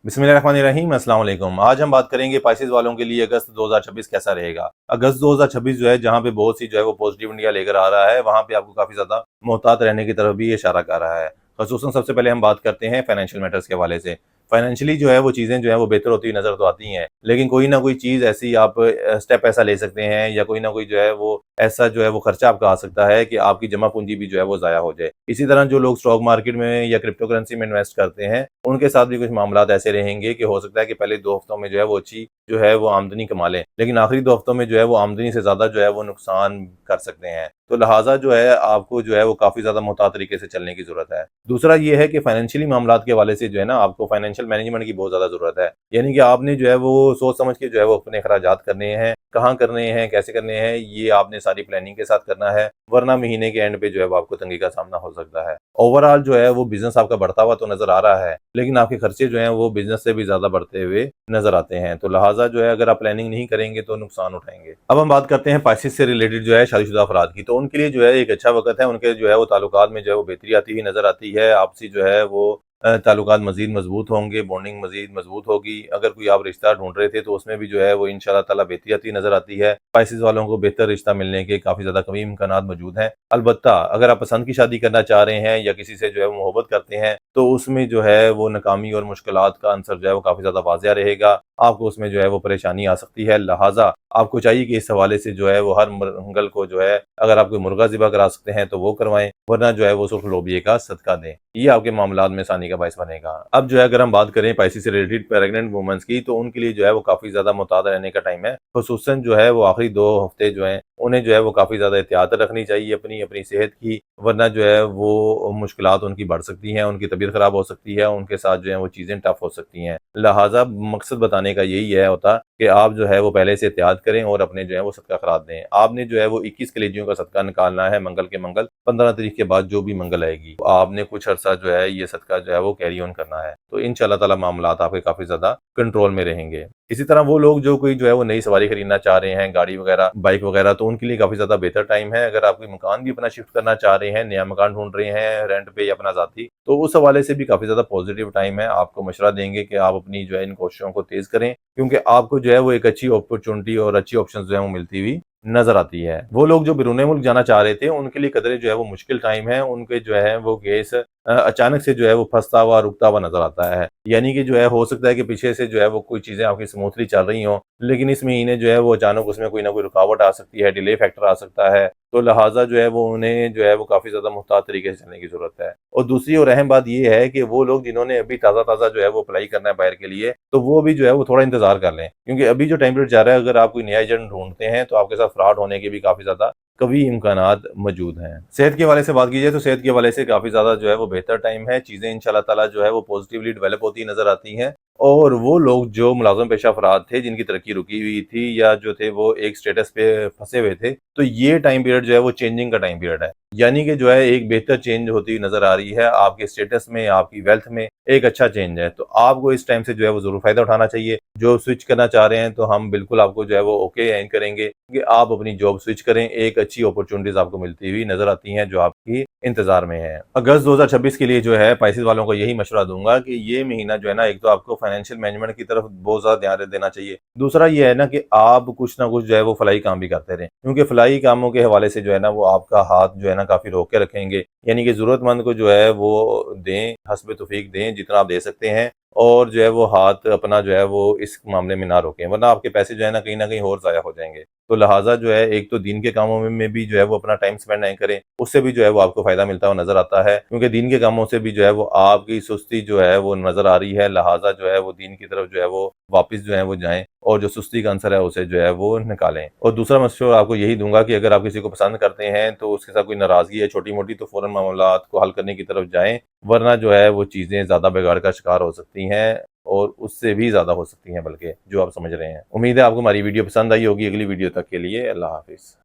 बिस्मिल्लाहिर्रहमानिर्रहीम, अस्सलाम वालेकुम। आज हम बात करेंगे स्पाइसेस वालों के लिए अगस्त 2026 कैसा रहेगा। अगस्त 2026 जो है जहाँ पे बहुत सी जो है वो पॉजिटिव इंडिया लेकर आ रहा है, वहाँ पे आपको काफ़ी ज़्यादा मोहतात रहने की तरफ भी इशारा कर रहा है। ख़ुसूसन सबसे पहले हम बात करते हैं फाइनेंशियल मैटर्स के हवाले से। फाइनेंशियली जो है वो चीज़ें जो है वो बेहतर होती नज़र तो आती हैं, लेकिन कोई ना कोई चीज़ ऐसी आप स्टेप ऐसा ले सकते हैं या कोई ना कोई जो है वो ऐसा जो है वो खर्चा आपका आ सकता है कि आपकी जमा पूंजी भी जो है वो ज़ाया हो जाए। इसी तरह जो लोग स्टॉक मार्केट में या क्रिप्टो करेंसी में इन्वेस्ट करते हैं, उनके साथ भी कुछ मामलात ऐसे रहेंगे कि हो सकता है कि पहले 2 हफ्तों में जो है वो अच्छी जो है वो आमदनी कमा लें, लेकिन आखिरी 2 हफ्तों में जो है वो आमदनी से ज़्यादा जो है वो नुकसान कर सकते हैं। तो लिहाज़ा जो है आपको जो है वो काफ़ी ज़्यादा मुहतात तरीके से चलने की ज़रूरत है। दूसरा ये है कि फाइनेंशियली मामलात के हवाले से जो है ना आपको फाइनेंशियल मैनेजमेंट की बहुत ज़्यादा ज़रूरत है। यानी कि आपने जो है वो सोच समझ के जो है वो अपने अखराजात करने हैं, कहाँ करने हैं, कैसे करने हैं, ये आपने सारी प्लानिंग के साथ करना है, वरना महीने के एंड पे जो है वो आपको तंगी का सामना हो सकता है। ओवरऑल जो है वो बिज़नेस आपका बढ़ता हुआ तो नज़र आ रहा है, लेकिन आपके खर्चे जो हैं वो बिज़नेस से भी ज़्यादा बढ़ते हुए नज़र आते हैं। तो लिहाज़ा जो है अगर आप प्लानिंग नहीं करेंगे तो नुकसान उठाएँगे। अब हम बात करते हैं स्पाइसेस से रिलेटेड जो है शादीशुदा अफराद की, तो उनके लिए जो है एक अच्छा वक़्त है, उनके जो है वो ताल्लुकात में जो है वो बेहतरी आती हुई नज़र आती है। आपसी जो है वो ताल्लुकात मज़ीद मज़बूत होंगे, बॉन्डिंग मज़ीद मज़बूत होगी। अगर कोई आप रिश्ता ढूँढ रहे थे तो उसमें भी जो है वो इंशाअल्लाह ताला बेहतरी आती नज़र आती है। स्पाइसेस वालों को बेहतर रिश्ता मिलने के काफ़ी ज़्यादा कवी इम्कानात मौजूद हैं। अलबत्ता अगर आप पसंद की शादी करना चाह रहे हैं या किसी से जो है वो मोहब्बत करते हैं, तो उसमें जो है वो नाकामी और मुश्किलात का अंसर जो है वो काफ़ी ज़्यादा वाज़िह रहेगा। आपको उसमें जो है वो परेशानी आ सकती है। लिहाज़ा आपको चाहिए कि इस हवाले से जो है वो हर मंगल को जो है अगर आप कोई मुर्गा ज़िबा करा सकते हैं तो वो करवाएँ, वरना जो है वो सुर्ख़ लोबिये का सदका दें। ये आपके मामलात में आसानी का बाइस बनेगा। अब जो है अगर हम बात करें स्पाइसेस से रिलेटेड प्रेग्नेंट वुमेन्स की, तो उनके लिए जो है वो काफ़ी ज़्यादा मुहतात रहने का टाइम है। ख़ुसूसन जो है वो आखिरी 2 हफ्ते जो हैं, उन्हें जो है वो काफ़ी ज़्यादा एहतियात रखनी चाहिए अपनी सेहत की, वरना जो है वो मुश्किलात उनकी बढ़ सकती हैं, उनकी तबीयत ख़राब हो सकती है, उनके साथ जो है वो चीज़ें टफ़ हो सकती हैं। लिहाज़ा मकसद बताने का यही है होता कि आप जो है वो पहले से एहतियात करें और अपने जो है वो सदका खैरात दें। आपने जो है वो 21 कलेजियों का सदका निकालना है मंगल के मंगल, 15 तारीख के बाद जो भी मंगल आएगी, आपने कुछ अरसा जो है ये सदका जो है वो कैरी ऑन करना है। तो इंशाअल्लाह ताला मामलात आपके काफ़ी ज़्यादा कंट्रोल में रहेंगे। इसी तरह वो लोग जो कोई जो है वो नई सवारी खरीदना चाह रहे हैं, गाड़ी वगैरह, बाइक वगैरह, तो उनके लिए काफ़ी ज़्यादा बेहतर टाइम है। अगर आप कोई मकान भी अपना शिफ्ट करना चाह रहे हैं, नया मकान ढूँढ रहे हैं रेंट पे या अपना ज़ाती, तो उस हवाले से भी काफ़ी ज़्यादा पॉजिटिव टाइम है। आपको मशवरा देंगे कि आप अपनी जो है इन कोशिशों को तेज़ करें, क्योंकि आपको जो है वो एक अच्छी अपॉर्चुनिटी और अच्छी ऑप्शंस जो है वो मिलती हुई नज़र आती है। वो लोग जो बैरून मुल्क जाना चाह रहे थे, उनके लिए कदरे जो है वो मुश्किल टाइम है। उनके जो है वो केस अचानक से जो है वो फँसता हुआ, रुकता हुआ नज़र आता है। यानी कि जो है हो सकता है कि पीछे से जो है वो कोई चीज़ें आपकी स्मूथली चल रही हों, लेकिन इस महीने जो है वो अचानक उसमें कोई ना कोई रुकावट आ सकती है, डिले फैक्टर आ सकता है। तो लिहाज़ा जो है वो उन्हें जो है वो काफ़ी ज़्यादा मुहतात तरीके से चलने की ज़रूरत है। और दूसरी और अहम बात ये है कि वो लोग जिन्होंने अभी ताज़ा-ताज़ा जो है वो अप्लाई करना है बाहर के लिए, तो वो भी जो है वो थोड़ा इंतज़ार कर लें। क्योंकि अभी जो टाइम पीरियड जा रहा है, अगर आप कोई नया एजेंट ढूँढते हैं, तो आपके साथ फ्रॉड होने के भी काफ़ी ज़्यादा कवी इम्कानात मौजूद हैं। सेहत के हवाले से बात की जाए तो सेहत के हवाले से काफ़ी ज़्यादा जो है वो बेहतर टाइम है। चीज़ें इंशाअल्लाह ताला जो है वो पॉज़िटिवली डेवलप होती नज़र आती हैं। और वो लोग जो मुलाज़िम पेशा अफ़राद थे, जिनकी तरक्की रुकी हुई थी या जो थे वो एक स्टेटस पे फँसे हुए थे, तो ये टाइम पीरियड जो है वो चेंजिंग का टाइम पीरियड है। यानी कि जो है एक बेहतर चेंज होती हुई नज़र आ रही है, आपके स्टेटस में, आपकी वेल्थ में एक अच्छा चेंज है। तो आपको इस टाइम से जो है वो ज़रूर फ़ायदा उठाना चाहिए। जो स्विच करना चाह रहे हैं, तो हम बिल्कुल आपको जो है वो ओके एंड करेंगे कि आप अपनी जॉब स्विच करें। एक अच्छी अपॉर्चुनिटीज़ आपको मिलती हुई नज़र आती हैं, जो आपकी इंतज़ार में है। अगस्त 2026 के लिए जो है स्पाइसेस वालों को यही मशवरा दूँगा कि ये महीना जो है ना, एक तो आपको फाइनेंशियल मैनेजमेंट की तरफ बहुत ज़्यादा ध्यान देना चाहिए। दूसरा ये है ना कि आप कुछ ना कुछ जो है वो फलाही काम भी करते रहें, क्योंकि फलाही कामों के हवाले से जो है ना वो आपका हाथ जो है ना काफ़ी रोक के रखेंगे। यानी कि ज़रूरतमंद को जो है वो दें, हस्ब तौफीक दें जितना आप दे सकते हैं, और जो है वो हाथ अपना जो है वो इस मामले में ना रोकें, वरना आपके पैसे जो है ना कहीं और ज़ाया हो जाएँगे। तो लिहाज़ा जो है एक तो दीन के कामों में भी जो है वो अपना टाइम स्पेंड नहीं करें, उससे भी जो है वो आपको फ़ायदा मिलता हुआ नज़र आता है, क्योंकि दीन के कामों से भी जो है वो आपकी सुस्ती जो है वो नज़र आ रही है। लिहाज़ा जो है वो दीन की तरफ जो है वो वापस जो है वो जाएँ और जो सुस्ती का आंसर है उसे जो है वो निकालें। और दूसरा मशवरा आपको यही दूँगा कि अगर आप किसी को पसंद करते हैं, तो उसके साथ कोई नाराज़गी है छोटी-मोटी, तो फ़ौरन मामलात को हल करने की तरफ जाएँ, वरना जो है वो चीज़ें ज़्यादा बिगाड़ का शिकार हो सकती हैं और उससे भी ज़्यादा हो सकती हैं बल्कि, जो आप समझ रहे हैं। उम्मीद है आपको हमारी वीडियो पसंद आई होगी। अगली वीडियो तक के लिए अल्लाह हाफ़िज़।